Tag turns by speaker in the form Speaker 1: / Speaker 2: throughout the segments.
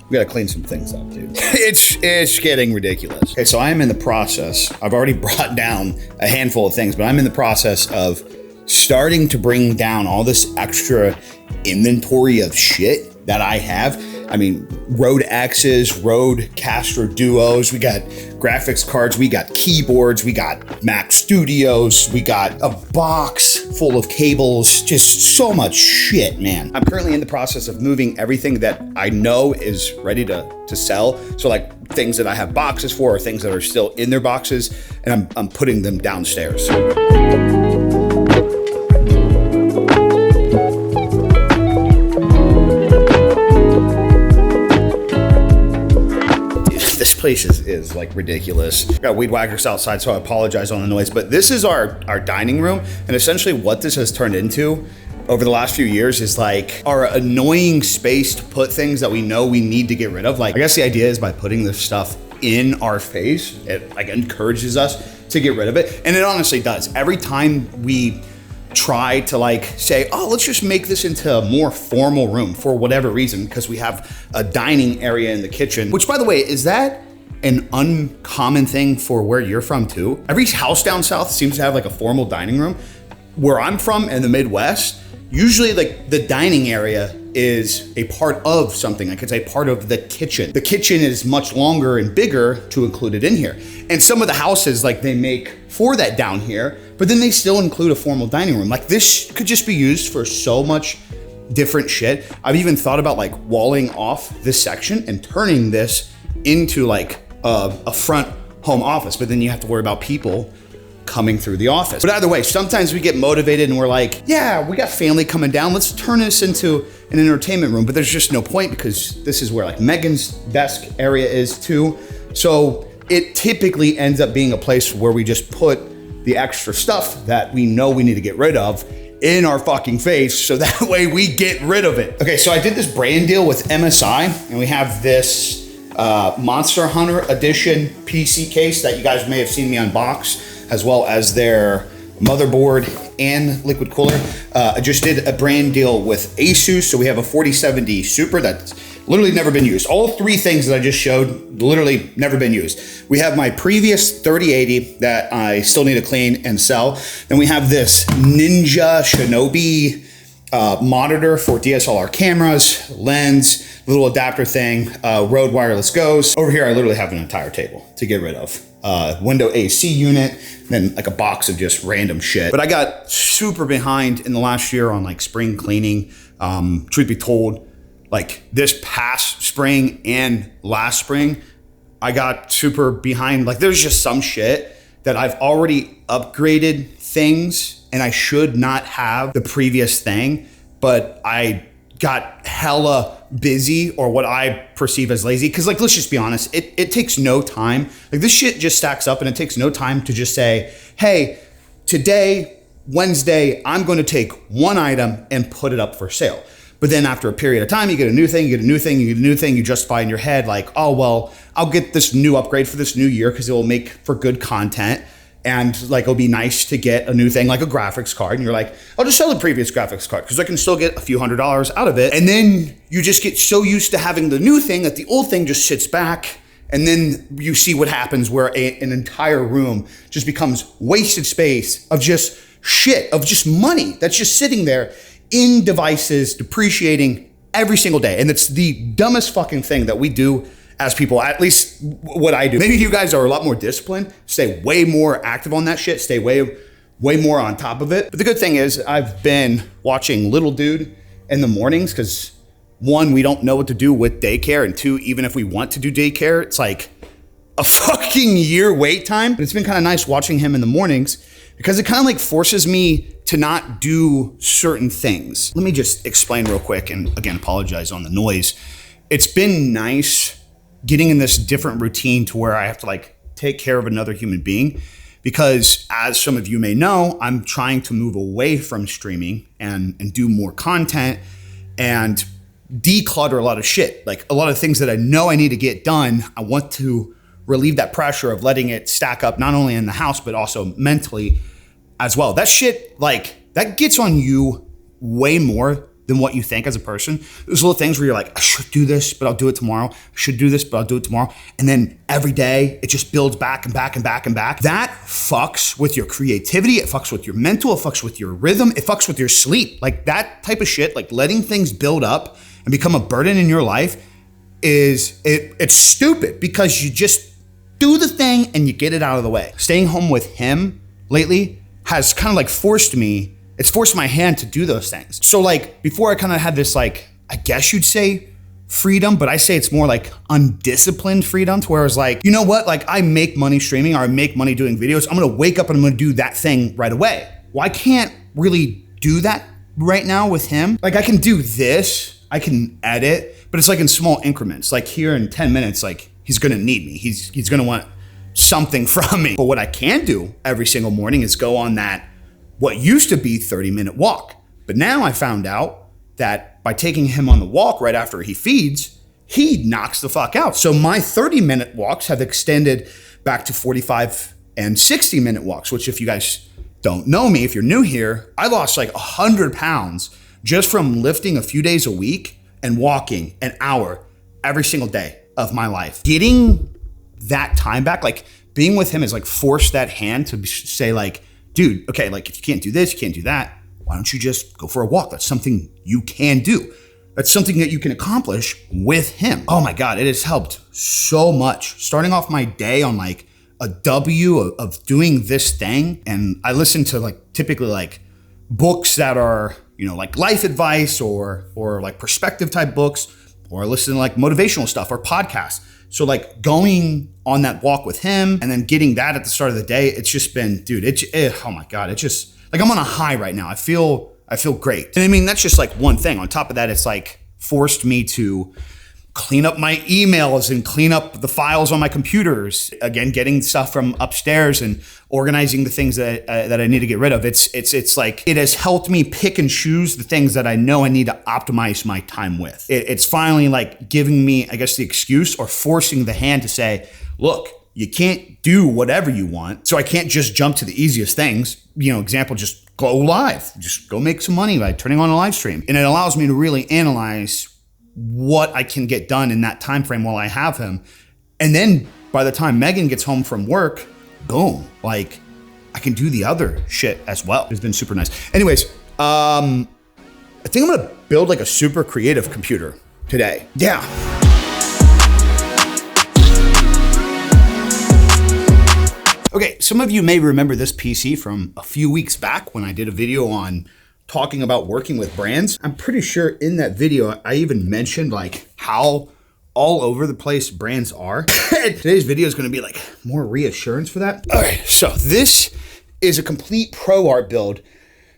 Speaker 1: We gotta clean some things up, dude. It's getting ridiculous. Okay, so I am in the process. I've already brought down a handful of things, but I'm in the process of starting to bring down all this extra inventory of shit that I have. I mean, Rode X's, Rode Caster Duos, we got graphics cards, we got keyboards, we got Mac Studios, we got a box full of cables, just so much shit, man. I'm currently in the process of moving everything that I know is ready to sell. So like things that I have boxes for or things that are still in their boxes, and I'm putting them downstairs. Place is like ridiculous. We got weed whackers outside, so I apologize on the noise, but this is our dining room, and essentially what this has turned into over the last few years is like our annoying space to put things that we know we need to get rid of. Like, I guess the idea is by putting this stuff in our face, it like encourages us to get rid of it, and it honestly does. Every time we try to like say, oh, let's just make this into a more formal room for whatever reason, because we have a dining area in the kitchen, which by the way, is that an uncommon thing for where you're from too? Every house down south seems to have like a formal dining room. Where I'm from in the Midwest, usually like the dining area is a part of something, like it's a part of the kitchen. The kitchen is much longer and bigger to include it in here. And some of the houses like they make for that down here, but then they still include a formal dining room. Like this could just be used for so much different shit. I've even thought about like walling off this section and turning this into like a front home office, but then you have to worry about people coming through the office. But either way, sometimes we get motivated and we're like, yeah, we got family coming down, let's turn this into an entertainment room. But there's just no point, because this is where like Megan's desk area is too. So it typically ends up being a place where we just put the extra stuff that we know we need to get rid of in our fucking face, so that way we get rid of it. Okay, so I did this brand deal with MSI, and we have this Monster Hunter Edition PC case that you guys may have seen me unbox, as well as their motherboard and liquid cooler. I just did a brand deal with Asus, so we have a 4070 Super that's literally never been used. All three things that I just showed, literally never been used. We have my previous 3080 that I still need to clean and sell. Then we have this Ninja Shinobi monitor for DSLR cameras, lens, little adapter thing, Rode wireless goes. Over here, I literally have an entire table to get rid of. Window AC unit, then like a box of just random shit. But I got super behind in the last year on like spring cleaning. Truth be told, like this past spring and last spring, I got super behind. Like there's just some shit that I've already upgraded things and I should not have the previous thing, but I got hella busy, or what I perceive as lazy. Cause like, let's just be honest, it takes no time. Like this shit just stacks up, and it takes no time to just say, hey, today, Wednesday, I'm going to take one item and put it up for sale. But then after a period of time, you get a new thing, you get a new thing, you get a new thing, you justify in your head like, oh, well, I'll get this new upgrade for this new year because it will make for good content. And like, it'll be nice to get a new thing like a graphics card. And you're like, I'll just sell the previous graphics card because I can still get a few $100s out of it. And then you just get so used to having the new thing that the old thing just sits back. And then you see what happens where an entire room just becomes wasted space of just shit, of just money that's just sitting there in devices, depreciating every single day. And it's the dumbest fucking thing that we do as people, at least what I do. Maybe you guys are a lot more disciplined, stay way more active on that shit, stay way more on top of it. But the good thing is I've been watching Little Dude in the mornings because one, we don't know what to do with daycare, and two, even if we want to do daycare, it's like a fucking year wait time. But it's been kind of nice watching him in the mornings because it kind of like forces me to not do certain things. Let me just explain real quick, and again, apologize on the noise. It's been nice getting in this different routine to where I have to like take care of another human being, because as some of you may know, I'm trying to move away from streaming and do more content and declutter a lot of shit. Like a lot of things that I know I need to get done, I want to relieve that pressure of letting it stack up, not only in the house, but also mentally as well. That shit, like that gets on you way more than what you think as a person. Those little things where you're like, I should do this, but I'll do it tomorrow. I should do this, but I'll do it tomorrow. And then every day it just builds back and back and back and back. That fucks with your creativity. It fucks with your mental. It fucks with your rhythm. It fucks with your sleep. Like that type of shit, like letting things build up and become a burden in your life it's stupid because you just do the thing and you get it out of the way. Staying home with him lately has kind of like forced my hand to do those things. So like before I kind of had this like, I guess you'd say freedom, but I say it's more like undisciplined freedom to where it's like, you know what? Like I make money streaming or I make money doing videos. I'm going to wake up and I'm going to do that thing right away. Well, I can't really do that right now with him. Like I can do this, I can edit, but it's like in small increments. Like here in 10 minutes, like he's going to need me. He's going to want something from me. But what I can do every single morning is go on that, what used to be 30-minute walk. But now I found out that by taking him on the walk right after he feeds, he knocks the fuck out. So my 30-minute walks have extended back to 45 and 60-minute walks, which if you guys don't know me, if you're new here, I lost like 100 pounds just from lifting a few days a week and walking an hour every single day of my life. Getting that time back, like being with him is like force that hand to say like, dude, okay, like if you can't do this, you can't do that, why don't you just go for a walk? That's something you can do. That's something that you can accomplish with him. Oh my God, it has helped so much. Starting off my day on like a W of doing this thing. And I listen to like typically like books that are, you know, like life advice or like perspective type books, or listen to like motivational stuff or podcasts. So like going on that walk with him and then getting that at the start of the day, it's just been, dude, oh my God, it's just like I'm on a high right now. I feel great. And I mean, that's just like one thing. On top of that, it's like forced me to clean up my emails and clean up the files on my computers. Again, getting stuff from upstairs and organizing the things that I need to get rid of. It's like, it has helped me pick and choose the things that I know I need to optimize my time with. It's finally like giving me, I guess, the excuse or forcing the hand to say, look, you can't do whatever you want. So I can't just jump to the easiest things. You know, example, just go live, just go make some money by turning on a live stream. And it allows me to really analyze what I can get done in that time frame while I have him. And then by the time Megan gets home from work, boom, like I can do the other shit as well. It's been super nice. Anyways, I think I'm gonna build like a super creative computer today. Yeah. Okay, some of you may remember this PC from a few weeks back when I did a video on talking about working with brands. I'm pretty sure in that video, I even mentioned like how all over the place brands are. Today's video is gonna be like more reassurance for that. All right, so this is a complete pro art build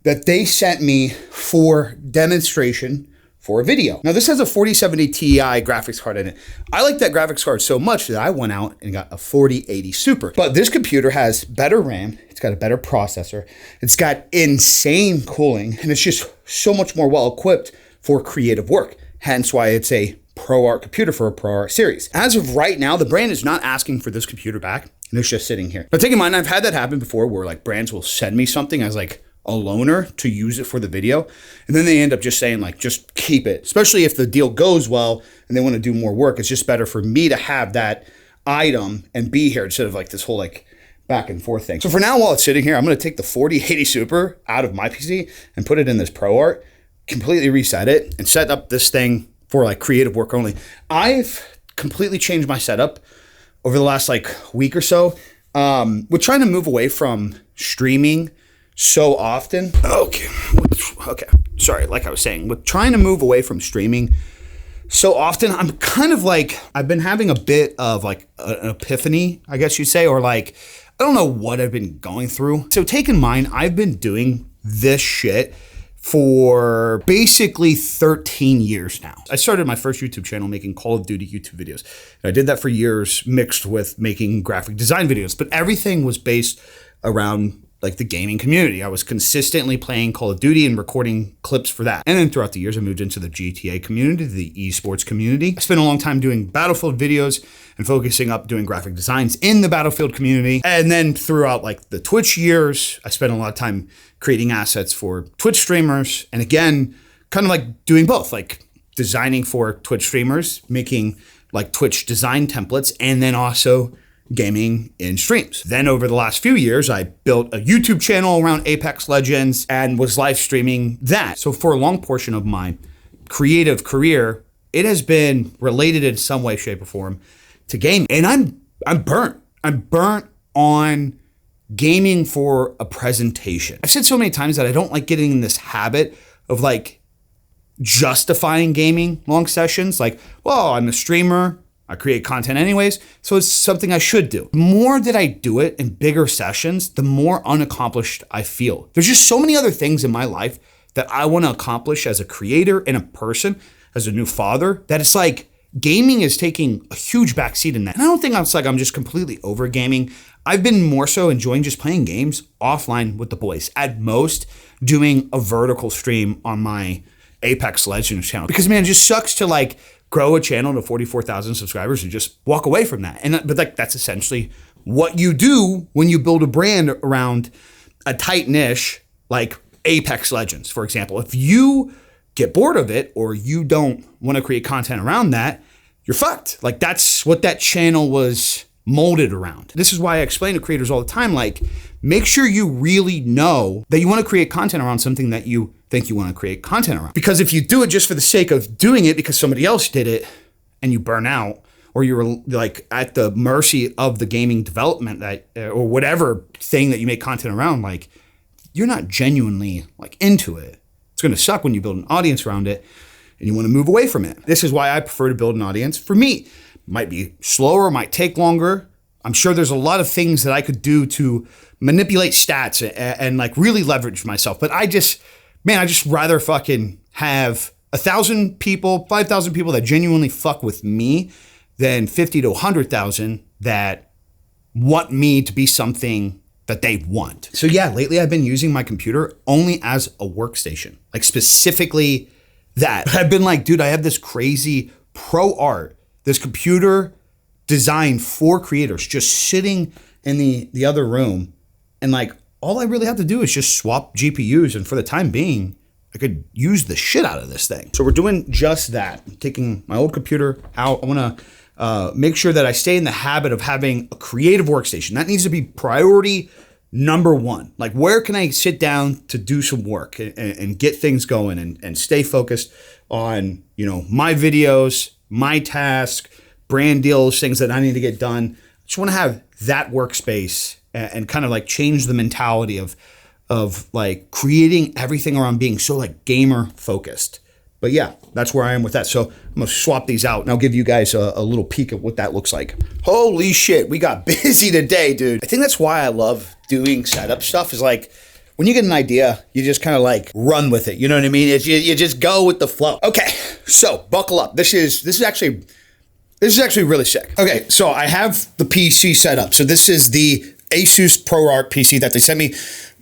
Speaker 1: that they sent me for demonstration for a video. Now this has a 4070 Ti graphics card in it. I like that graphics card so much that I went out and got a 4080 Super. But this computer has better RAM, it's got a better processor, it's got insane cooling, and it's just so much more well equipped for creative work. Hence why it's a pro art computer for a pro art series. As of right now, the brand is not asking for this computer back, and it's just sitting here. But take in mind, I've had that happen before where like brands will send me something as like a loaner to use it for the video. And then they end up just saying like, just keep it, especially if the deal goes well and they want to do more work. It's just better for me to have that item and be here instead of like this whole like back and forth thing. So for now, while it's sitting here, I'm going to take the 4080 Super out of my PC and put it in this Pro Art, completely reset it and set up this thing for like creative work only. I've completely changed my setup over the last like week or so. We're trying to move away from streaming so often. Okay. Sorry, like I was saying, with trying to move away from streaming so often, I'm kind of like, I've been having a bit of like an epiphany, I guess you'd say, or like, I don't know what I've been going through. So take in mind, I've been doing this shit for basically 13 years now. I started my first YouTube channel making Call of Duty YouTube videos. And I did that for years mixed with making graphic design videos, but everything was based around like the gaming community. I was consistently playing Call of Duty and recording clips for that. And then throughout the years, I moved into the GTA community, the esports community. I spent a long time doing Battlefield videos and focusing up doing graphic designs in the Battlefield community. And then throughout like the Twitch years, I spent a lot of time creating assets for Twitch streamers. And again, kind of like doing both, like designing for Twitch streamers, making like Twitch design templates, and then also gaming in streams. Then over the last few years, I built a YouTube channel around Apex Legends and was live streaming that. So for a long portion of my creative career, it has been related in some way, shape, or form to gaming. And I'm burnt. I'm burnt on gaming for a presentation. I've said so many times that I don't like getting in this habit of like justifying gaming long sessions. Like, well, I'm a streamer, I create content anyways, so it's something I should do. The more that I do it in bigger sessions, the more unaccomplished I feel. There's just so many other things in my life that I want to accomplish as a creator and a person, as a new father, that it's like gaming is taking a huge backseat in that. And I don't think I'm just completely over gaming. I've been more so enjoying just playing games offline with the boys. At most, doing a vertical stream on my Apex Legends channel. Because man, it just sucks to like grow a channel to 44,000 subscribers and just walk away from that. But like that's essentially what you do when you build a brand around a tight niche like Apex Legends, for example. If you get bored of it or you don't want to create content around that, you're fucked. Like that's what that channel was molded around. This is why I explain to creators all the time, like make sure you really know that you want to create content around something that you think you want to create content around. Because if you do it just for the sake of doing it because somebody else did it and you burn out, or you're like at the mercy of the gaming development that, or whatever thing that you make content around, like you're not genuinely like into it. It's going to suck when you build an audience around it and you want to move away from it. This is why I prefer to build an audience. For me, might be slower, might take longer. I'm sure there's a lot of things that I could do to manipulate stats and like really leverage myself. But I just rather fucking have 1,000 people, 5,000 people that genuinely fuck with me than 50 to 100,000 that want me to be something that they want. So yeah, lately I've been using my computer only as a workstation, like specifically that. I've been like, dude, I have this crazy pro art, this computer designed for creators just sitting in the other room. And like, all I really have to do is just swap GPUs. And for the time being, I could use the shit out of this thing. So we're doing just that. I'm taking my old computer out. I want to make sure that I stay in the habit of having a creative workstation. That needs to be priority number one. Like, where can I sit down to do some work and get things going and stay focused on, my videos, my task, brand deals, things that I need to get done. I just want to have that workspace and kind of like change the mentality of like creating everything around being so like gamer focused. But yeah, that's where I am with that. So I'm gonna swap these out and I'll give you guys a little peek at what that looks like. Holy shit, we got busy today, dude. I think that's why I love doing setup stuff, is like, when you get an idea, you just kind of like run with it. You know what I mean? You just go with the flow. Okay, so buckle up. This is actually really sick. Okay, so I have the PC set up. So this is the Asus ProArt PC that they sent me.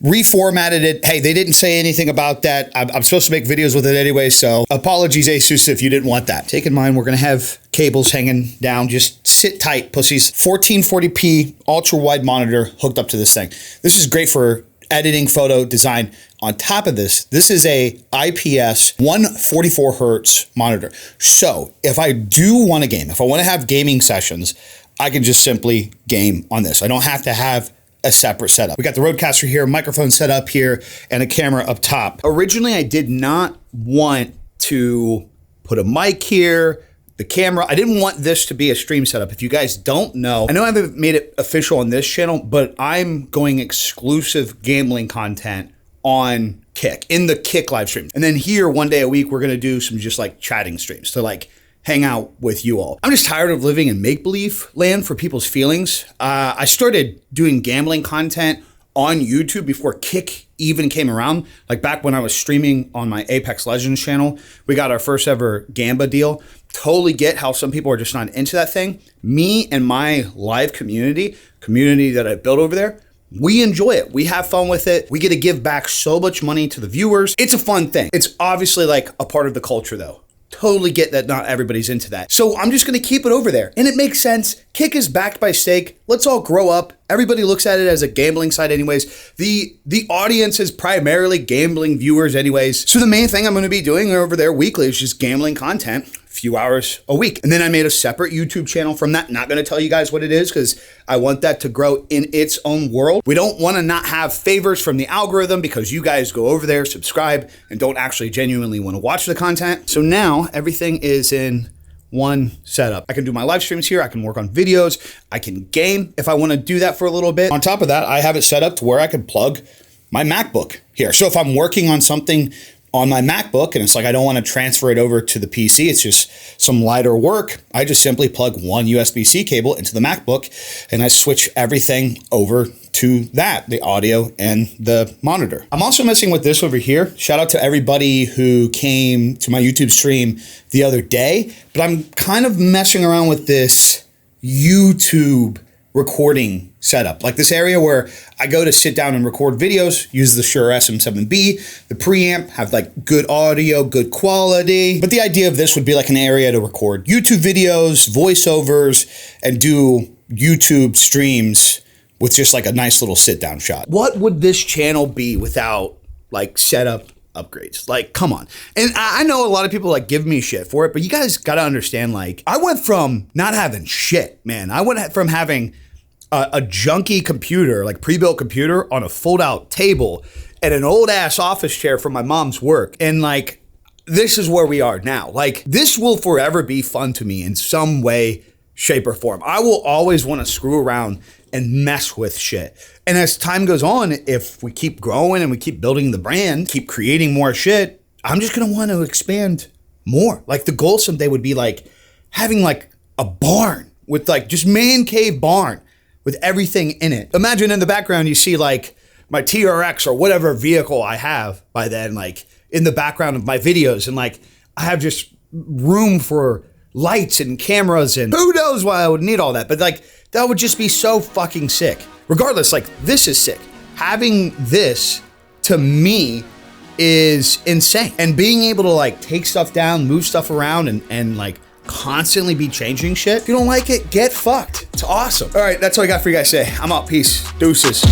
Speaker 1: Reformatted it. Hey, they didn't say anything about that. I'm supposed to make videos with it anyway, so apologies, Asus, if you didn't want that. Take in mind, we're gonna have cables hanging down. Just sit tight, pussies. 1440p ultra wide monitor hooked up to this thing. This is great for editing, photo, design. On top of this, this is a IPS 144 hertz monitor. So if I do want to game, if I want to have gaming sessions, I can just simply game on this. I don't have to have a separate setup. We got the Rodecaster here, microphone set up here, and a camera up top. Originally, I did not want to put a mic here, the camera. I didn't want this to be a stream setup. If you guys don't know, I know I haven't made it official on this channel, but I'm going exclusive gambling content on Kick, in the Kick live stream. And then here, one day a week, we're gonna do some just like chatting streams to like hang out with you all. I'm just tired of living in make-believe land for people's feelings. I started doing gambling content on YouTube before Kick even came around. Like back when I was streaming on my Apex Legends channel, we got our first ever Gamba deal. Totally get how some people are just not into that thing. Me and my live community that I built over there, we enjoy it. We have fun with it. We get to give back so much money to the viewers. It's a fun thing. It's obviously like a part of the culture though, totally get that not everybody's into that. So I'm just gonna keep it over there. And it makes sense. Kick is backed by Stake. Let's all grow up. Everybody looks at it as a gambling site anyways. The audience is primarily gambling viewers anyways. So the main thing I'm gonna be doing over there weekly is just gambling content, a few hours a week. And then I made a separate YouTube channel from that. Not gonna tell you guys what it is because I want that to grow in its own world. We don't wanna not have favors from the algorithm because you guys go over there, subscribe, and don't actually genuinely wanna watch the content. So now everything is in one setup. I can do my live streams here. I can work on videos. I can game if I want to do that for a little bit. On top of that, I have it set up to where I can plug my MacBook here. So if I'm working on something on my MacBook and it's like I don't want to transfer it over to the PC, it's just some lighter work, I just simply plug one USB-C cable into the MacBook and I switch everything over to that, the audio and the monitor. I'm also messing with this over here. Shout out to everybody who came to my YouTube stream the other day, but I'm kind of messing around with this YouTube recording setup, like this area where I go to sit down and record videos, use the Shure SM7B, the preamp, have like good audio, good quality. But the idea of this would be like an area to record YouTube videos, voiceovers, and do YouTube streams with just like a nice little sit down shot. What would this channel be without like setup upgrades? Like, come on. And I know a lot of people like give me shit for it, but you guys got to understand, like, I went from not having shit, man. I went from having a junky computer, like pre-built computer on a fold-out table and an old-ass office chair from my mom's work. And like, this is where we are now. Like, this will forever be fun to me in some way, shape, or form. I will always want to screw around and mess with shit. And as time goes on, if we keep growing and we keep building the brand, keep creating more shit, I'm just gonna want to expand more. Like, the goal someday would be like having like a barn with like just man cave barn with everything in it. Imagine in the background, you see like my TRX or whatever vehicle I have by then, like in the background of my videos. And like, I have just room for lights and cameras and who knows why I would need all that. But like, that would just be so fucking sick. Regardless, like, this is sick. Having this to me is insane. And being able to like take stuff down, move stuff around and like constantly be changing shit. If you don't like it, get fucked. It's awesome. All right, that's all I got for you guys today. I'm out. Peace. Deuces.